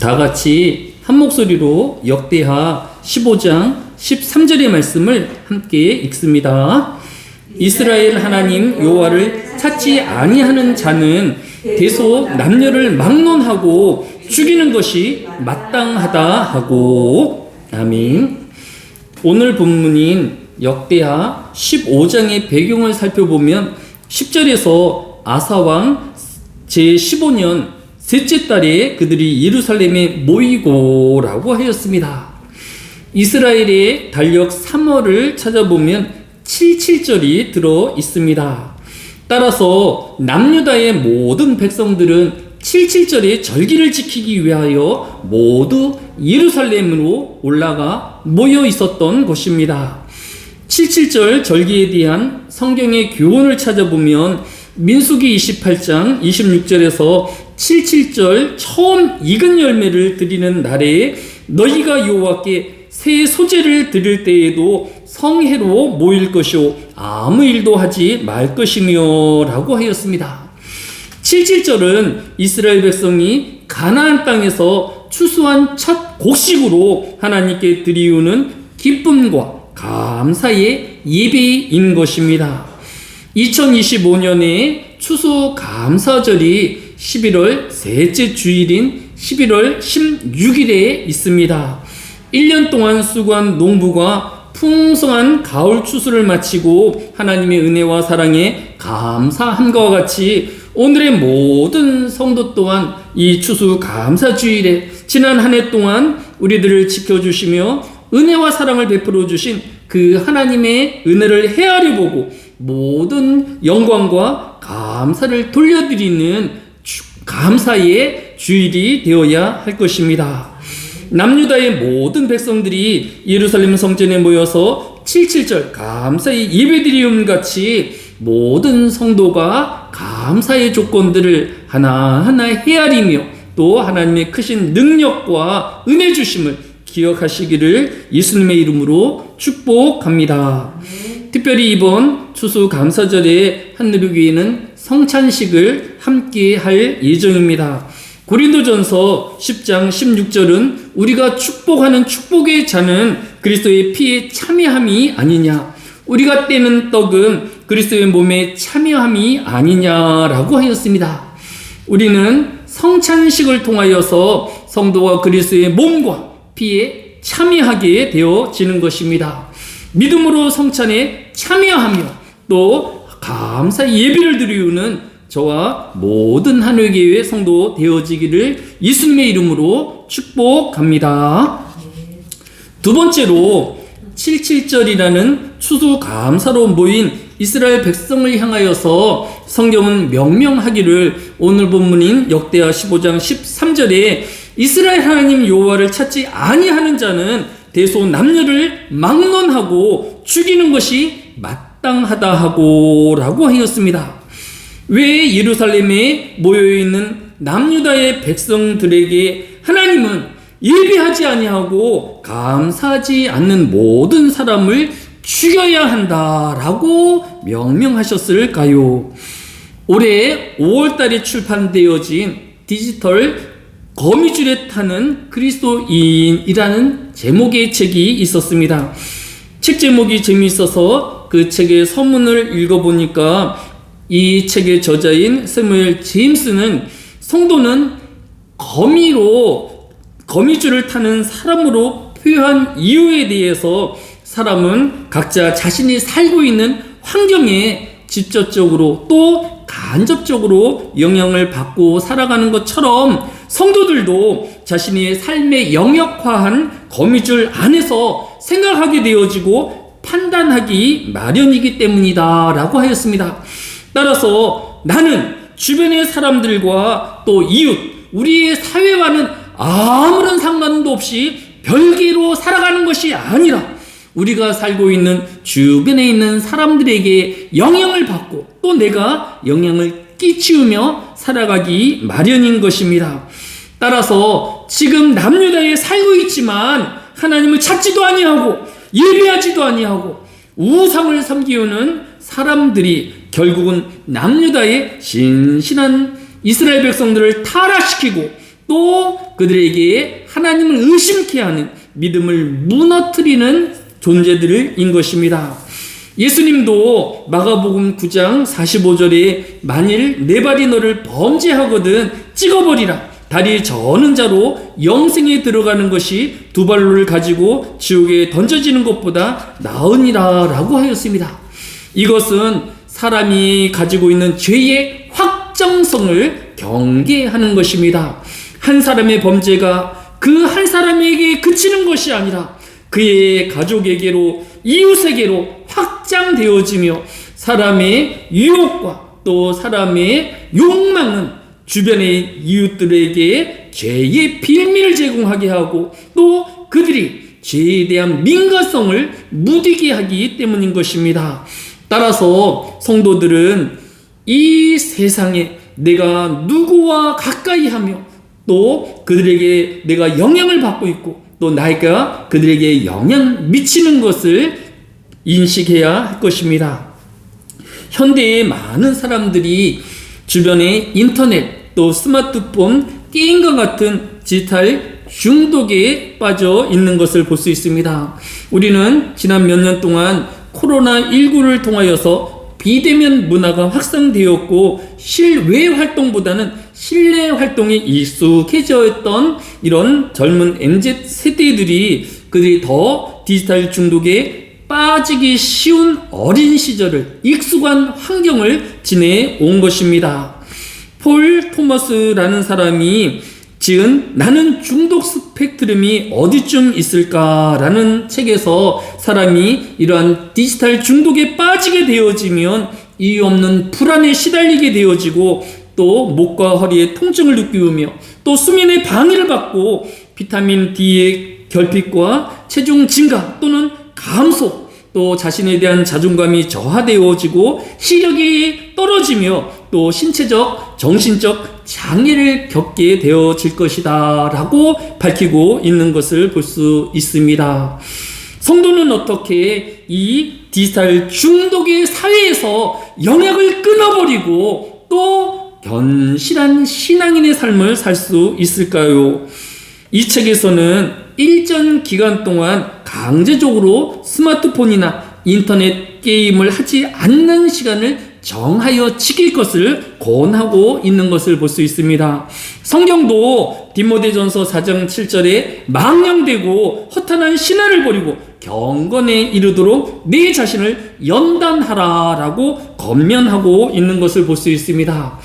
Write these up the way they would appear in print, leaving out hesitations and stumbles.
다 같이 한 목소리로 역대하 15장 13절의 말씀을 함께 읽습니다. 이스라엘 하나님 여호와를 찾지 아니하는 자는 대소 남녀를 막론하고 죽이는 것이 마땅하다 하고. 아멘. 오늘 본문인 역대하 15장의 배경을 살펴보면 10절에서 아사왕 제15년 셋째 달에 그들이 예루살렘에 모이고 라고 하였습니다. 이스라엘의 달력 3월을 찾아보면 77절이 들어 있습니다. 따라서 남유다의 모든 백성들은 77절의 절기를 지키기 위하여 모두 예루살렘으로 올라가 모여 있었던 것입니다. 77절 절기에 대한 성경의 교훈을 찾아보면 민수기 28장 26절에서 77절 처음 익은 열매를 드리는 날에 너희가 여호와께 새 소재를 드릴 때에도 성회로 모일 것이요 아무 일도 하지 말 것이며 라고 하였습니다. 77절은 이스라엘 백성이 가나안 땅에서 추수한 첫 곡식으로 하나님께 드리우는 기쁨과 감사의 예배인 것입니다. 2025년에 추수 감사절이 11월 셋째 주일인 11월 16일에 있습니다. 1년 동안 수고한 농부가 풍성한 가을 추수를 마치고 하나님의 은혜와 사랑에 감사함과 같이 오늘의 모든 성도 또한 이 추수 감사주일에 지난 한 해 동안 우리들을 지켜주시며 은혜와 사랑을 베풀어 주신 그 하나님의 은혜를 헤아려 보고 모든 영광과 감사를 돌려드리는 감사의 주일이 되어야 할 것입니다. 남유다의 모든 백성들이 예루살렘 성전에 모여서 77절 감사의 예배드리움 같이 모든 성도가 감사의 조건들을 하나하나 헤아리며 또 하나님의 크신 능력과 은혜 주심을 기억하시기를 예수님의 이름으로 축복합니다. 특별히 이번 추수 감사절에 한누리교회는 성찬식을 함께 할 예정입니다. 고린도전서 10장 16절은 우리가 축복하는 축복의 잔은 그리스도의 피에 참여함이 아니냐, 우리가 떼는 떡은 그리스도의 몸에 참여함이 아니냐라고 하였습니다. 우리는 성찬식을 통하여서 성도가 그리스도의 몸과 피에 참여하게 되어지는 것입니다. 믿음으로 성찬에 참여하며 또 감사 예배를 드리우는 저와 모든 한울교회 성도 되어지기를 예수님의 이름으로 축복합니다. 두 번째로 77절이라는 추수 감사로 모인 이스라엘 백성을 향하여서 성경은 명명하기를 오늘 본문인 역대하 15장 13절에 이스라엘 하나님 여호와를 찾지 아니하는 자는 대소 남녀를 막론하고 죽이는 것이 마땅하다 하고 라고 하였습니다. 왜 예루살렘에 모여있는 남유다의 백성들에게 하나님은 예배하지 아니하고 감사하지 않는 모든 사람을 죽여야 한다라고 명명하셨을까요? 올해 5월달에 출판되어진 디지털 거미줄에 타는 그리스도인이라는 제목의 책이 있었습니다. 책 제목이 재미있어서 그 책의 서문을 읽어보니까 이 책의 저자인 세무엘 제임스는 성도는 거미줄을 타는 사람으로 표현한 이유에 대해서 사람은 각자 자신이 살고 있는 환경에 직접적으로 또 간접적으로 영향을 받고 살아가는 것처럼 성도들도 자신의 삶에 영역화한 거미줄 안에서 생각하게 되어지고 판단하기 마련이기 때문이다 라고 하였습니다. 따라서 나는 주변의 사람들과 또 이웃, 우리의 사회와는 아무런 상관도 없이 별개로 살아가는 것이 아니라 우리가 살고 있는 주변에 있는 사람들에게 영향을 받고 또 내가 영향을 끼치우며 살아가기 마련인 것입니다. 따라서 지금 남유다에 살고 있지만 하나님을 찾지도 아니하고 예배하지도 아니하고 우상을 섬기는 사람들이 결국은 남유다의 신실한 이스라엘 백성들을 타락시키고 또 그들에게 하나님을 의심케 하는 믿음을 무너뜨리는 존재들인 것입니다. 예수님도 마가복음 9장 45절에 만일 내 발이 너를 범죄하거든 찍어버리라. 다리 저는 자로 영생에 들어가는 것이 두 발로를 가지고 지옥에 던져지는 것보다 나으니라 라고 하였습니다. 이것은 사람이 가지고 있는 죄의 확정성을 경계하는 것입니다. 한 사람의 범죄가 그 한 사람에게 그치는 것이 아니라 그의 가족에게로 이웃에게로 확장되어지며 사람의 유혹과 또 사람의 욕망은 주변의 이웃들에게 죄의 빌미를 제공하게 하고 또 그들이 죄에 대한 민감성을 무디게 하기 때문인 것입니다. 따라서 성도들은 이 세상에 내가 누구와 가까이 하며 또 그들에게 내가 영향을 받고 있고 또 나이가 그들에게 영향 미치는 것을 인식해야 할 것입니다. 현대의 많은 사람들이 주변에 인터넷 또 스마트폰 게임과 같은 디지털 중독에 빠져 있는 것을 볼 수 있습니다. 우리는 지난 몇 년 동안 코로나19를 통하여서 비대면 문화가 확산되었고 실외 활동보다는 실내 활동에 익숙해져 있던 이런 젊은 MZ 세대들이 그들이 더 디지털 중독에 빠지기 쉬운 어린 시절을 익숙한 환경을 지내온 것입니다. 폴 토머스라는 사람이 지은 나는 중독 스펙트럼이 어디쯤 있을까라는 책에서 사람이 이러한 디지털 중독에 빠지게 되어지면 이유 없는 불안에 시달리게 되어지고 또 목과 허리에 통증을 느끼며 또 수면에 방해를 받고 비타민 D의 결핍과 체중 증가 또는 감소 또 자신에 대한 자존감이 저하되어지고 시력이 떨어지며 또 신체적, 정신적 장애를 겪게 되어질 것이다 라고 밝히고 있는 것을 볼 수 있습니다. 성도는 어떻게 이 디지털 중독의 사회에서 영향을 끊어버리고 또 견실한 신앙인의 삶을 살 수 있을까요? 이 책에서는 일정 기간 동안 강제적으로 스마트폰이나 인터넷 게임을 하지 않는 시간을 정하여 지킬 것을 권하고 있는 것을 볼 수 있습니다. 성경도 디모데전서 4장 7절에 망령되고 허탄한 신화를 버리고 경건에 이르도록 내 자신을 연단하라 라고 권면하고 있는 것을 볼 수 있습니다.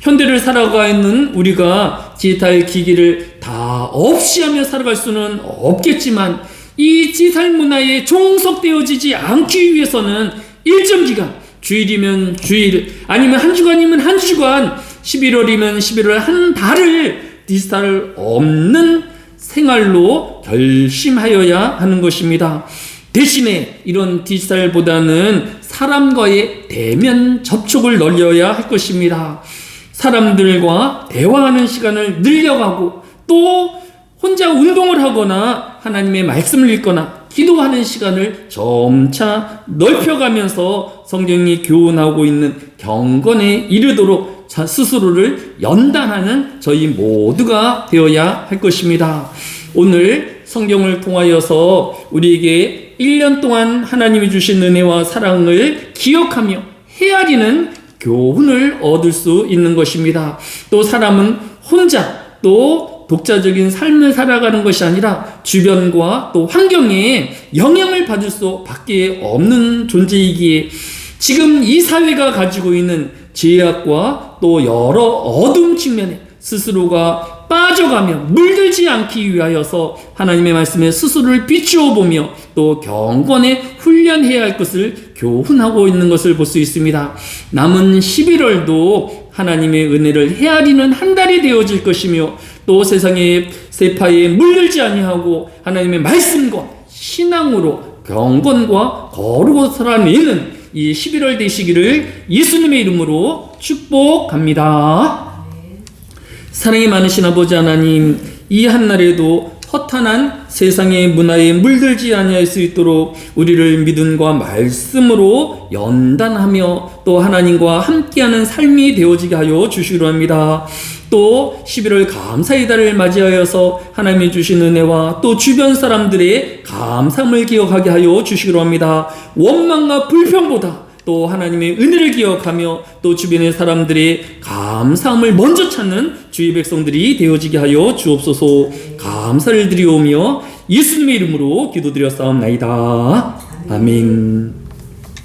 현대를 살아가 있는 우리가 디지털 기기를 다 없이 하며 살아갈 수는 없겠지만 이 디지털 문화에 종속되어지지 않기 위해서는 일정 기간, 주일이면 주일, 아니면 한 주간이면 한 주간, 11월이면 11월 한 달을 디지털 없는 생활로 결심하여야 하는 것입니다. 대신에 이런 디지털보다는 사람과의 대면 접촉을 늘려야 할 것입니다. 사람들과 대화하는 시간을 늘려가고 또 혼자 운동을 하거나 하나님의 말씀을 읽거나 기도하는 시간을 점차 넓혀가면서 성경이 교훈하고 있는 경건에 이르도록 스스로를 연단하는 저희 모두가 되어야 할 것입니다. 오늘 성경을 통하여서 우리에게 1년 동안 하나님이 주신 은혜와 사랑을 기억하며 헤아리는 교훈을 얻을 수 있는 것입니다. 또 사람은 혼자 또 독자적인 삶을 살아가는 것이 아니라 주변과 또 환경에 영향을 받을 수밖에 없는 존재이기에 지금 이 사회가 가지고 있는 죄악과 또 여러 어두운 측면에 스스로가 빠져가며 물들지 않기 위하여서 하나님의 말씀에 스스로를 비추어 보며 또 경건에 훈련해야 할 것을 교훈하고 있는 것을 볼 수 있습니다. 남은 11월도 하나님의 은혜를 헤아리는 한 달이 되어질 것이며 또 세상의 세파에 물들지 아니하고 하나님의 말씀과 신앙으로 경건과 거룩을 살아내는 이 11월 되시기를 예수님의 이름으로 축복합니다. 사랑이 많으신 아버지 하나님, 이 한날에도 허탄한 세상의 문화에 물들지 아니할 수 있도록 우리를 믿음과 말씀으로 연단하며 또 하나님과 함께하는 삶이 되어지게 하여 주시기로 합니다. 또 11월 감사의 달을 맞이하여서 하나님이 주신 은혜와 또 주변 사람들의 감사함을 기억하게 하여 주시기로 합니다. 원망과 불평보다 또 하나님의 은혜를 기억하며 또 주변의 사람들의 감사함을 먼저 찾는 주의 백성들이 되어지게 하여 주옵소서. 감사를 드리오며 예수님의 이름으로 기도드렸사옵나이다. 아멘.